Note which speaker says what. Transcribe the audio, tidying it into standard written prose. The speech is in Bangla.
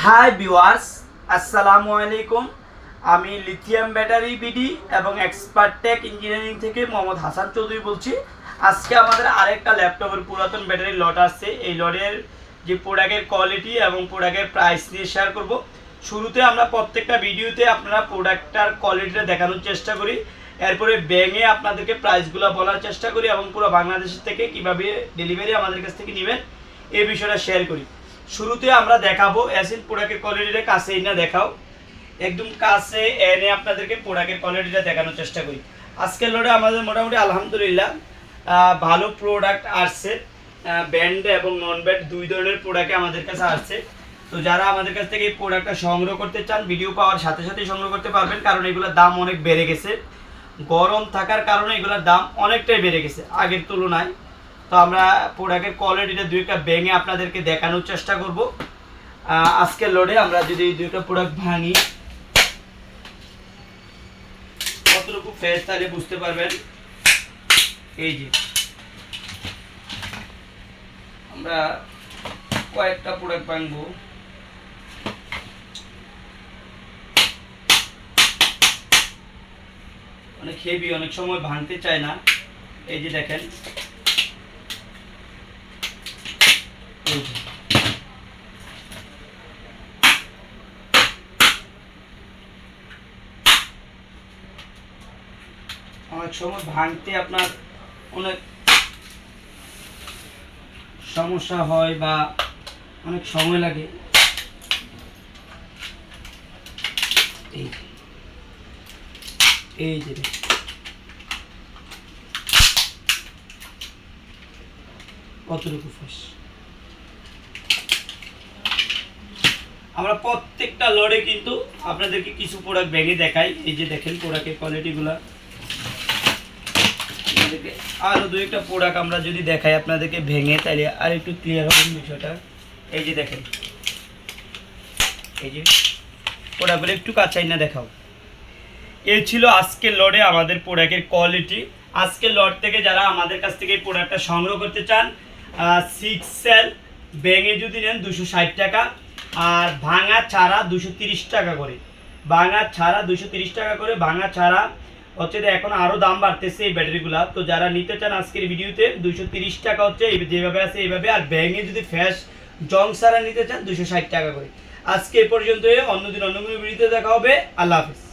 Speaker 1: হাই ভিউয়ার্স, আসসালামু আলাইকুম। আমি লিথিয়াম ব্যাটারি বিডি এবং এক্সপার্ট টেক ইঞ্জিনিয়ারিং থেকে মোহাম্মদ হাসান চৌধুরী বলছি। আজকে আমাদের আরেকটা ল্যাপটপের পুরাতন ব্যাটারি লট আসছে। এই লটের যে প্রোডাক্টের কোয়ালিটি এবং প্রোডাক্টের প্রাইস নিয়ে শেয়ার করব। শুরুতে আমরা প্রত্যেকটা ভিডিওতে আপনারা প্রোডাক্টটার কোয়ালিটিটা দেখানোর চেষ্টা করি, এরপরে ব্যাঙে আপনাদেরকে প্রাইসগুলো বলার চেষ্টা করি এবং পুরো বাংলাদেশ থেকে কিভাবে ডেলিভারি আমাদের কাছ থেকে নেবেন এই বিষয়টা শেয়ার করি। শুরুতে আমরা দেখাবো অ্যাসিন প্রোডাক্টের কোয়ালিটিটা কাছে না দেখাও, একদম কাছে এনে আপনাদেরকে প্রোডাক্টের কোয়ালিটিটা দেখানোর চেষ্টা করি। আজকের লটে আমাদের মোটামুটি আলহামদুলিল্লাহ ভালো প্রোডাক্ট আসছে। ব্যান্ড এবং নন ব্যান্ড দুই ধরনের প্রোডাক্টে আমাদের কাছে আসছে। তো যারা আমাদের কাছ থেকে এই প্রোডাক্টটা সংগ্রহ করতে চান ভিডিও পাওয়ার সাথে সাথেই সংগ্রহ করতে পারবেন, কারণ এগুলোর দাম অনেক বেড়ে গেছে। গরম থাকার কারণে এগুলোর দাম অনেকটাই বেড়ে গেছে আগের তুলনায়। তো আমরা প্রোডাক্টের কোয়ালিটিটা দুইটা ভেঙে আপনাদেরকে দেখানোর চেষ্টা করব। আজকের লোডে আমরা যদি এই দুইটা প্রোডাক্ট ভাঙি কতটুকু ফ্রেশ তাহলে বুঝতে পারবেন। এই যে আমরা কয়েকটা প্রোডাক্ট ভাঙবো। অনেক হেভি, অনেক সময় ভাঙতে চায় না। এই যে দেখেন, অনেক সময় ভাঙতে আপনার অনেক সমস্যা হয় বা অনেক সময় লাগে। এই যে কতটুকু ফ্রেশ। আমরা প্রত্যেকটা লড়ে কিন্তু আপনাদেরকে কিছু প্রোডাক্ট ভেঙে দেখাই। এই যে দেখেন প্রোডাক্টের কোয়ালিটিগুলো। আরো দুই একটা প্রোডাক্ট আমরা যদি দেখাই আপনাদেরকে ভেঙে, তাহলে আর একটু ক্লিয়ার হবে বিষয়টা। এই যে দেখেন, এই যে প্রোডাক্টগুলো একটু কাছাই না দেখাও। এই ছিল আজকের লটে আমাদের প্রোডাক্টের কোয়ালিটি। আজকের লট থেকে যারা আমাদের কাছ থেকে এই প্রোডাক্টটা সংগ্রহ করতে চান, 6 সেল ভেঙে যদি নেন 260 টাকা, আর ভাঙা ছাড়া 230 টাকা করে। ভাঙা ছাড়া 230 টাকা করে, ভাঙা ছাড়া হচ্ছে এখন আরও দাম বাড়তেছে এই ব্যাটারিগুলা। তো যারা নিতে চান আজকের ভিডিওতে 230 টাকা হচ্ছে যেভাবে আছে এইভাবে, আর ভেঙে যদি ফ্যাশ জং ছাড়া নিতে চান 260 টাকা করে। আজকে এ পর্যন্ত, অন্যদিন অন্য কোনো ভিডিওতে দেখা হবে। আল্লাহ হাফিজ।